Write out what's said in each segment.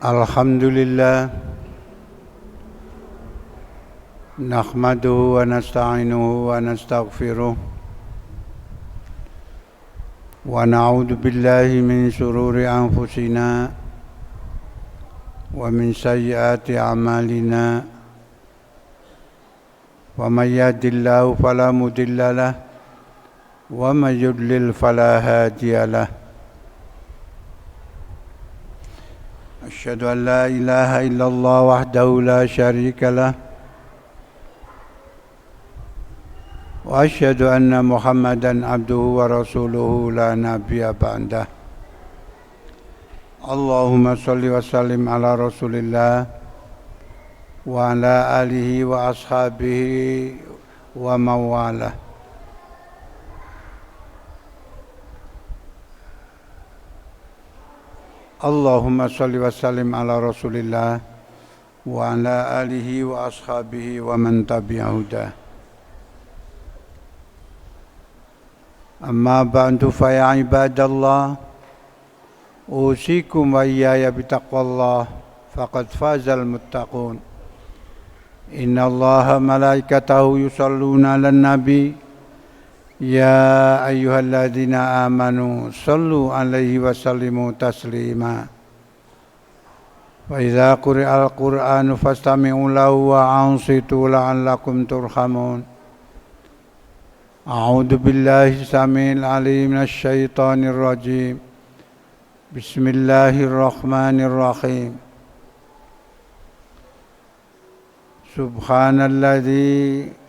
Alhamdulillah nahmaduhu wa nasta'inuhu wa nastaghfiruh wa na'udzu billahi min shururi anfusina wa min sayyiati a'malina wa may yahdihillahu fala mudilla lahu wa may yudlil fala hadiya lahu. Asyhadu an la ilaha illallah wahdahu la syarika lah wa asyhadu anna Muhammadan abduhu wa rasuluhu la nabiyya ba'dah. Allahumma shalli wa sallim ala Rasulillah wa ala alihi wa ashabihi wa mawalah. Allahumma shalli wa sallim ala Rasulillah wa ala alihi wa ashabihi wa man tabi'ahu hudah. Amma ba'du fa ya ibadallah, usikum wa iyaya bitaqwallah faqad fazal muttaqun. Inna Allaha malaikatahu yusalluna 'alan nabi ya ayyuhalladzina amanu sallu 'alaihi wa sallimu taslima. Wa idza quri'al qur'anu fastami'u lahu wa ansitu la'allakum turhamun. A'udzu billahi samil 'alim minasy syaithanir rajim. Bismillahirrahmanirrahim. Subhanalladzi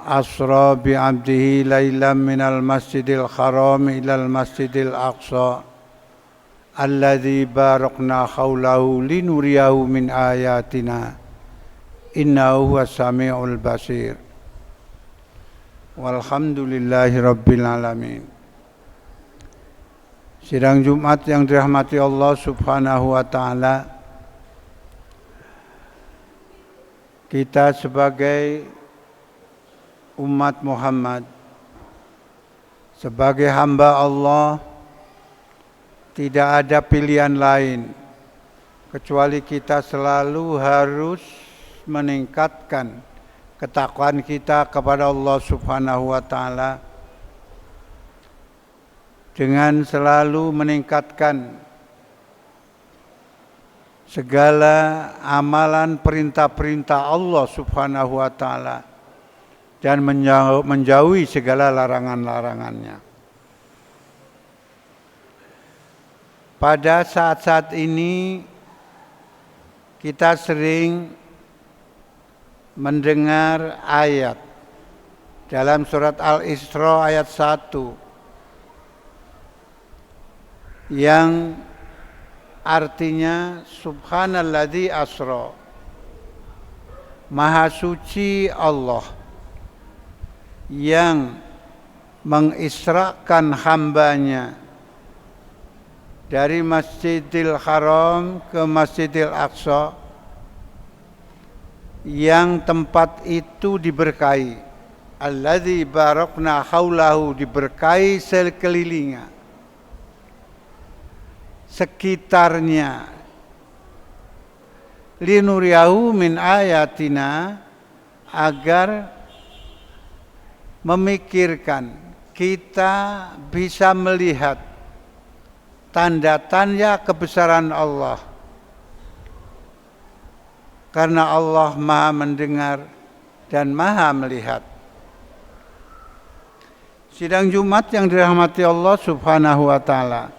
asra bi'abdihi laylan minal masjidil haram ilal masjidil aqsa alladzi barakna haulahu linuriyahu min ayatina innahu huwas samiul basir. Walhamdulillahi rabbil alamin. Sidang Jumat yang dirahmati Allah Subhanahu wa taala, kita sebagai umat Muhammad, sebagai hamba Allah, tidak ada pilihan lain kecuali kita selalu harus meningkatkan ketakwaan kita kepada Allah Subhanahu wa taala dengan selalu meningkatkan segala amalan perintah-perintah Allah Subhanahu wa taala dan menjauhi segala larangan-larangannya. Pada saat-saat ini kita sering mendengar ayat dalam surat Al-Isra ayat 1 yang artinya subhanalladzi asra, maha suci Allah yang mengisrakan hambanya dari Masjidil Haram ke Masjidil Aqsa, yang tempat itu diberkahi. Alladzi barakna haulahu, diberkahi sekelilingnya, sekitarnya. Linuriyahu min ayatina, agar memikirkan kita bisa melihat tanda-tanda kebesaran Allah, karena Allah Maha mendengar dan Maha melihat. Sidang Jumat yang dirahmati Allah Subhanahu wa taala,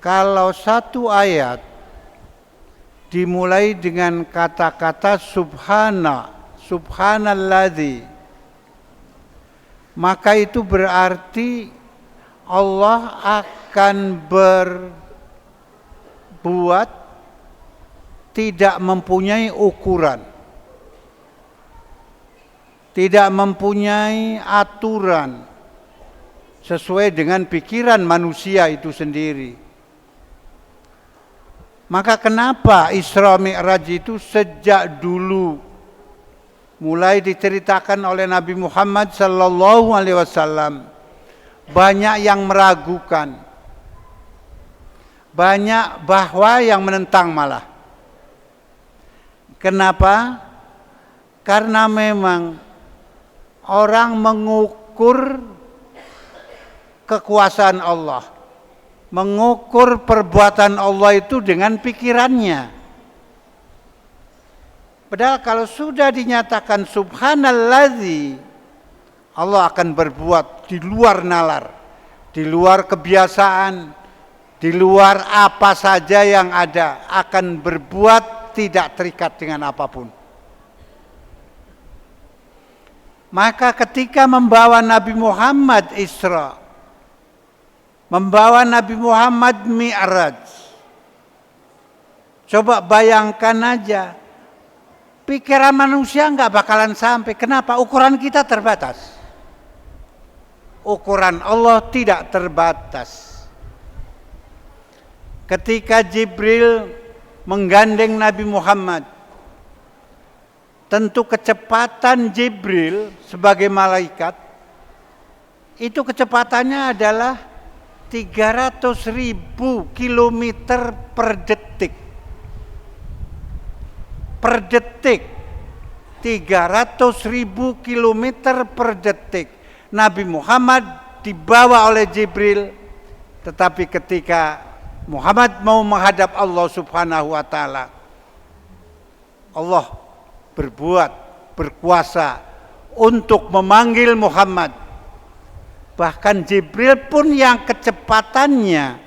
kalau satu ayat dimulai dengan kata-kata subhanalladzi, maka itu berarti Allah akan berbuat tidak mempunyai ukuran, tidak mempunyai aturan sesuai dengan pikiran manusia itu sendiri. Maka kenapa Isra Mi'raj itu sejak dulu mulai diceritakan oleh Nabi Muhammad sallallahu alaihi wasallam, banyak yang meragukan banyak bahwa yang menentang malah. Kenapa? Karena memang orang mengukur kekuasaan Allah, mengukur perbuatan Allah itu dengan pikirannya. Padahal kalau sudah dinyatakan subhanalladzi, Allah akan berbuat di luar nalar, di luar kebiasaan, di luar apa saja yang ada, akan berbuat tidak terikat dengan apapun. Maka ketika membawa Nabi Muhammad Isra, membawa Nabi Muhammad Mi'raj, coba bayangkan aja, pikiran manusia nggak bakalan sampai. Kenapa? Ukuran kita terbatas. Ukuran Allah tidak terbatas. Ketika Jibril menggandeng Nabi Muhammad, tentu kecepatan Jibril sebagai malaikat itu kecepatannya adalah 300.000 kilometer per detik. Per detik 300.000 kilometer per detik. Nabi Muhammad dibawa oleh Jibril, tetapi ketika Muhammad mau menghadap Allah Subhanahu wa taala, Allah berkuasa untuk memanggil Muhammad. Bahkan Jibril pun yang kecepatannya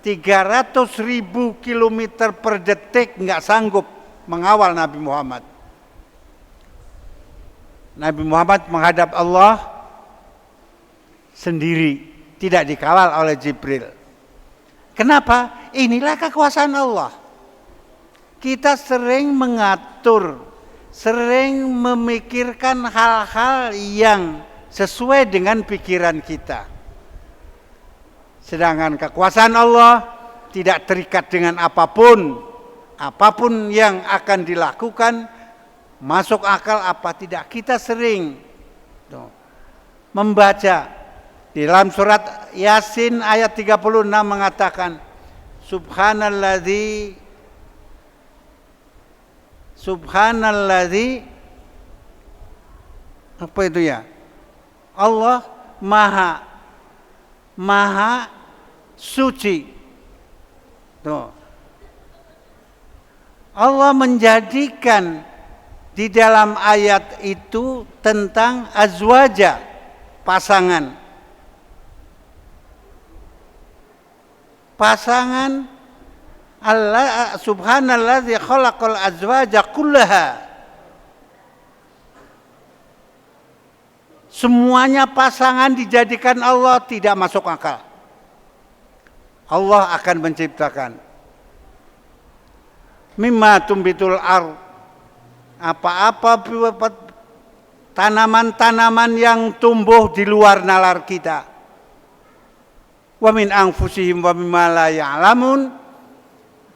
300.000 kilometer per detik nggak sanggup mengawal Nabi Muhammad. Nabi Muhammad menghadap Allah sendiri, tidak dikawal oleh Jibril. Kenapa? Inilah kekuasaan Allah. Kita sering mengatur, sering memikirkan hal-hal yang sesuai dengan pikiran kita. Sedangkan kekuasaan Allah tidak terikat dengan apapun. Apapun yang akan dilakukan, masuk akal apa tidak. Kita sering membaca di dalam surat Yasin ayat 36 mengatakan, Subhanalladzi apa itu ya? Allah maha suci. Tuh. Allah menjadikan di dalam ayat itu tentang azwaja, pasangan. Pasangan Allah subhanalladzi khalaqal azwaja kullaha. Semuanya pasangan dijadikan Allah, tidak masuk akal. Allah akan menciptakan mimma tumbitul ardh, apa-apa tanaman-tanaman yang tumbuh di luar nalar kita. Wa min anfusihim wa mimma la ya'lamun,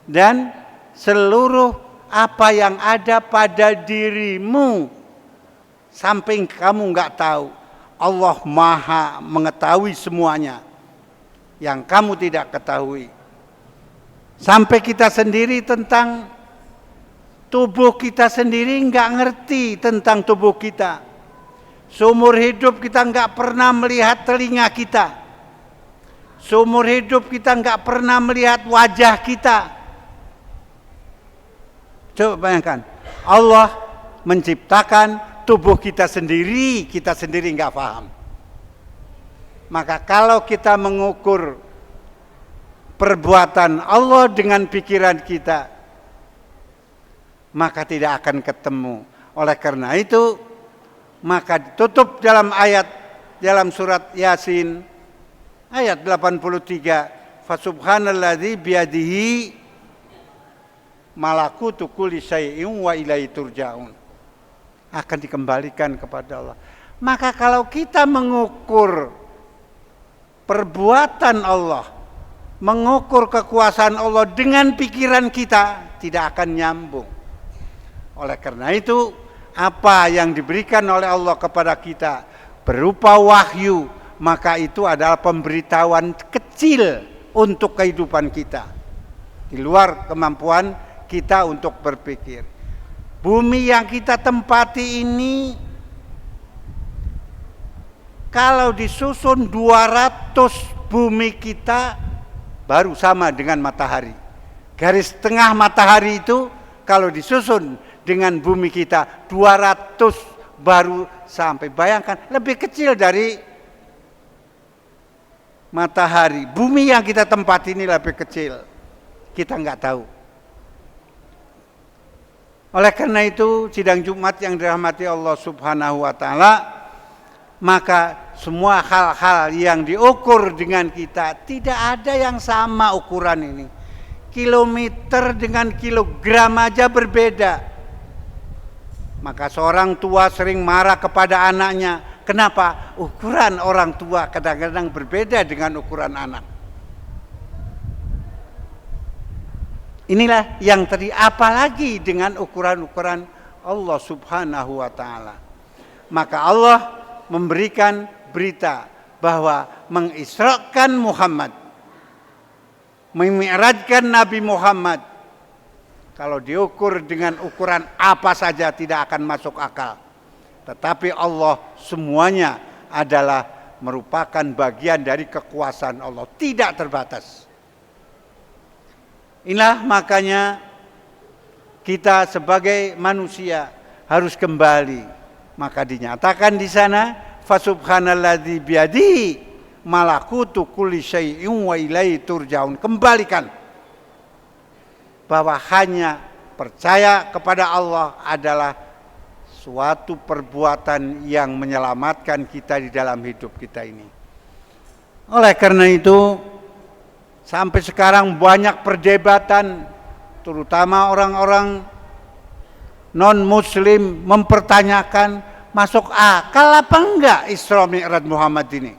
dan seluruh apa yang ada pada dirimu sampai kamu enggak tahu. Allah Maha mengetahui semuanya yang kamu tidak ketahui. Sampai kita sendiri tentang tubuh kita sendiri enggak ngerti tentang tubuh kita. Seumur hidup kita enggak pernah melihat telinga kita. Seumur hidup kita enggak pernah melihat wajah kita. Coba bayangkan, Allah menciptakan tubuh kita sendiri enggak paham. Maka kalau kita mengukur perbuatan Allah dengan pikiran kita, maka tidak akan ketemu. Oleh karena itu, maka ditutup dalam ayat dalam surat Yasin ayat 83, fasubhanalladzi biyadihi malakutu kulli syai'in wa ilaihi turja'un. Akan dikembalikan kepada Allah. Maka kalau kita mengukur perbuatan Allah, mengukur kekuasaan Allah dengan pikiran kita, tidak akan nyambung. Oleh karena itu, apa yang diberikan oleh Allah kepada kita berupa wahyu, maka itu adalah pemberitahuan kecil untuk kehidupan kita, di luar kemampuan kita untuk berpikir. Bumi yang kita tempati ini kalau disusun 200 bumi kita baru sama dengan matahari. Garis tengah matahari itu kalau disusun dengan bumi kita 200 baru sampai. Bayangkan, lebih kecil dari matahari. Bumi yang kita tempati ini lebih kecil. Kita nggak tahu. Oleh karena itu, sidang Jumat yang dirahmati Allah Subhanahu wa taala, maka semua hal-hal yang diukur dengan kita tidak ada yang sama ukuran ini. Kilometer dengan kilogram aja berbeda. Maka seorang tua sering marah kepada anaknya. Kenapa? Ukuran orang tua kadang-kadang berbeda dengan ukuran anak. Inilah yang tadi, apalagi dengan ukuran-ukuran Allah Subhanahu wa taala. Maka Allah memberikan berita bahwa mengisrakan Muhammad, memi'rajkan Nabi Muhammad, kalau diukur dengan ukuran apa saja tidak akan masuk akal. Tetapi Allah semuanya adalah merupakan bagian dari kekuasaan Allah, tidak terbatas. Inilah makanya kita sebagai manusia harus kembali. Maka dinyatakan di sana, fasubhanalladzi biyadihi malakutu kulli syai'in wa ilaihi turja'un. Kembalikan bahwa hanya percaya kepada Allah adalah suatu perbuatan yang menyelamatkan kita di dalam hidup kita ini. Oleh karena itu, sampai sekarang banyak perdebatan, terutama orang-orang non-muslim mempertanyakan masuk akal apa enggak Isra Mi'raj Muhammad ini.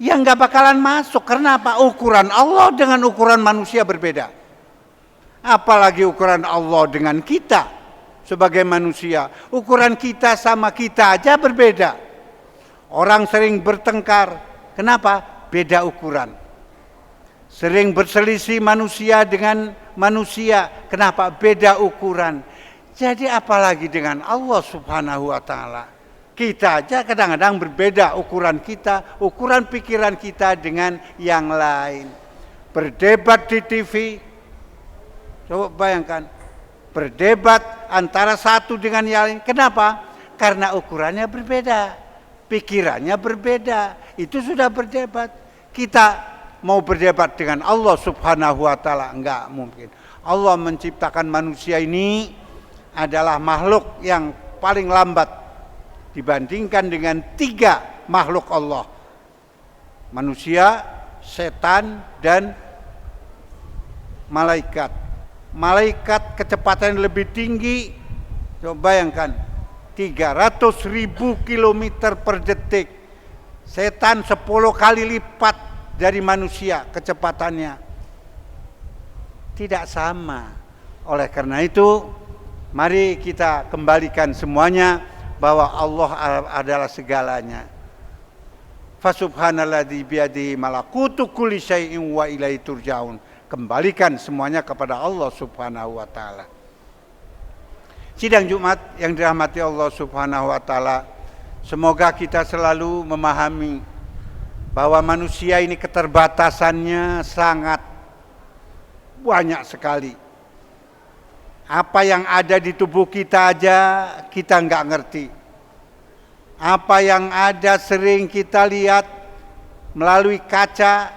Ya enggak bakalan masuk, karena apa? Ukuran Allah dengan ukuran manusia berbeda. Apalagi ukuran Allah dengan kita sebagai manusia. Ukuran kita sama kita aja berbeda. Orang sering bertengkar, kenapa? Beda ukuran. Sering berselisih manusia dengan manusia. Kenapa? Beda ukuran. Jadi apalagi dengan Allah Subhanahu wa taala. Kita aja kadang-kadang berbeda ukuran kita, ukuran pikiran kita dengan yang lain. Berdebat di TV. Coba bayangkan. Berdebat antara satu dengan yang lain. Kenapa? Karena ukurannya berbeda. Pikirannya berbeda. Itu sudah berdebat. Kita mau berdebat dengan Allah Subhanahu wa taala? Enggak mungkin. Allah menciptakan manusia ini adalah makhluk yang paling lambat dibandingkan dengan 3 makhluk Allah. Manusia, setan, dan malaikat. Malaikat kecepatan lebih tinggi. Coba bayangkan, 300.000 kilometer per detik. Setan 10 kali lipat dari manusia kecepatannya. Tidak sama. Oleh karena itu, mari kita kembalikan semuanya bahwa Allah adalah segalanya. Fasubhanalladzi biyadihi malakutu kulli syai'in wa ilaihi turja'un. Kembalikan semuanya kepada Allah Subhanahu wa taala. Sidang Jumat yang dirahmati Allah Subhanahu wa taala, semoga kita selalu memahami bahwa manusia ini keterbatasannya sangat banyak sekali. Apa yang ada di tubuh kita aja kita nggak ngerti. Apa yang ada sering kita lihat melalui kaca,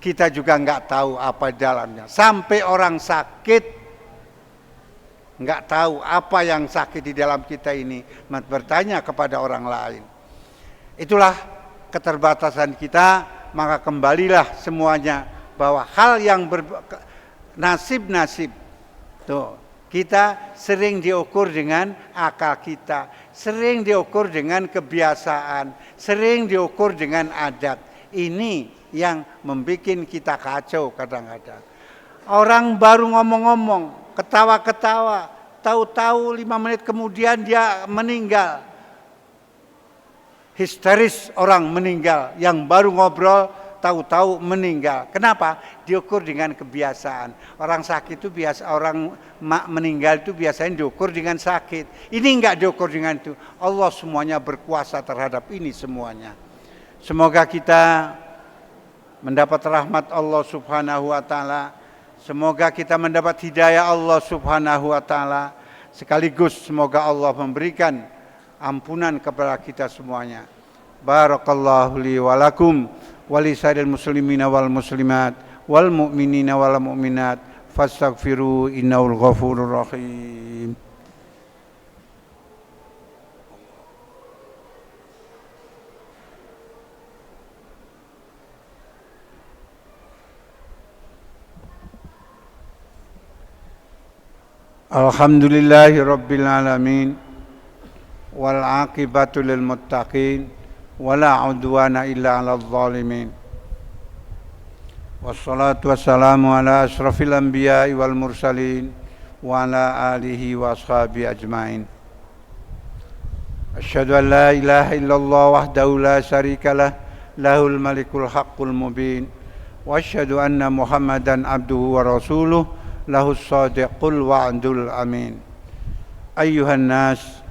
kita juga nggak tahu apa dalamnya. Sampai orang sakit nggak tahu apa yang sakit di dalam kita ini, bertanya kepada orang lain. Itulah keterbatasan kita, maka kembalilah semuanya bahwa hal yang nasib-nasib tuh, kita sering diukur dengan akal kita, sering diukur dengan kebiasaan, sering diukur dengan adat. Ini yang membuat kita kacau kadang-kadang. Orang baru ngomong-ngomong, ketawa-ketawa, tahu-tahu 5 menit kemudian dia meninggal. Histeris orang meninggal yang baru ngobrol tahu-tahu meninggal. Kenapa? Diukur dengan kebiasaan. Orang sakit itu biasa, orang meninggal itu biasanya diukur dengan sakit. Ini enggak diukur dengan itu. Allah semuanya berkuasa terhadap ini semuanya. Semoga kita mendapat rahmat Allah Subhanahu wa taala. Semoga kita mendapat hidayah Allah Subhanahu wa taala. Sekaligus semoga Allah memberikan ampunan kepada kita semuanya. Barakallahu li wa lakum wa li sairil muslimina wal muslimat wal mu'minina wal mu'minat fastaghfiru innahu ghafurur rahim. Alhamdulillahi rabbil alamin wal aqibatu lil muttaqin wala udwana illa 'alal zalimin. Wassalatu wassalamu ala asyrafil anbiya'i wal mursalin wa ala alihi wa ashabihi ajmain. Asyhadu an la ilaha illallah wahdahu la syarikalah lahul malikul haqqul mubin wa asyhadu anna Muhammadan abduhu wa rasuluh lahus sadiqul wa'dul amin. Ayyuhan nas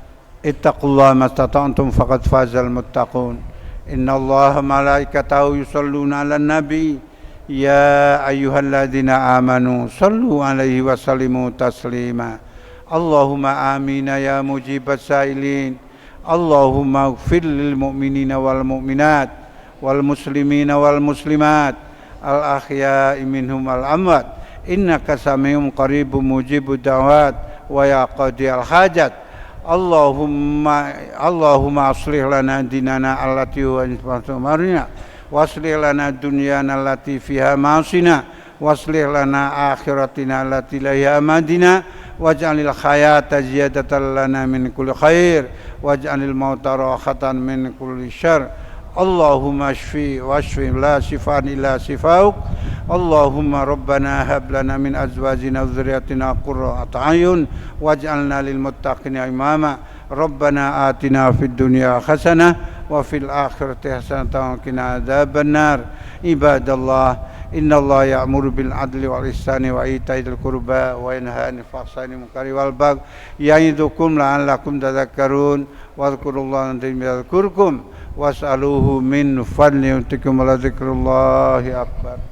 ittaqullaha mastata'tum faqad fazal muttaqun. Innallaha malaikatahu yusholluna 'alan nabi ya ayyuhalladzina amanu shallu 'alaihi wa sallimu taslima. Allahumma amina ya mujibas sailin. Allahumma ighfir lil mu'minina wal mu'minat wal muslimina wal muslimat al ahya'i minhum al amwat. Innaka sami'un qaribun mujibud da'wat wa ya qadiyal hajat. Allahumma aslih lana dinana allati huwa ismatu marina wa aslih lana dunyana allati fiha ma'asina wa aslih lana akhiratina allati laha amadina waj'alil hayata ziyadatan lana min kulli khair waj'alil mauta rahatan min kulli syarr. Allahumma shfi washfi la shifaan illa shifauk. Allahumma rabbana hab lana min azwajina wa dhurriyyatina qurrata a'yun waj'alna lil muttaqina imama. Rabbana atina fid dunya hasanah wa fil akhirati hasanatan wa qina adzabannar. Ibadallah, innallaha ya'muru bil adli wal ihsani wa ita'i dzil qurba wa yanha 'anil fahsya'i wal munkari wal baghi ya'idukum la'allakum tadhakkarun. Wadhkurullaha yadhkurkum was'aluhu min fadlihi yutikum wa la dzikrullahi akbar.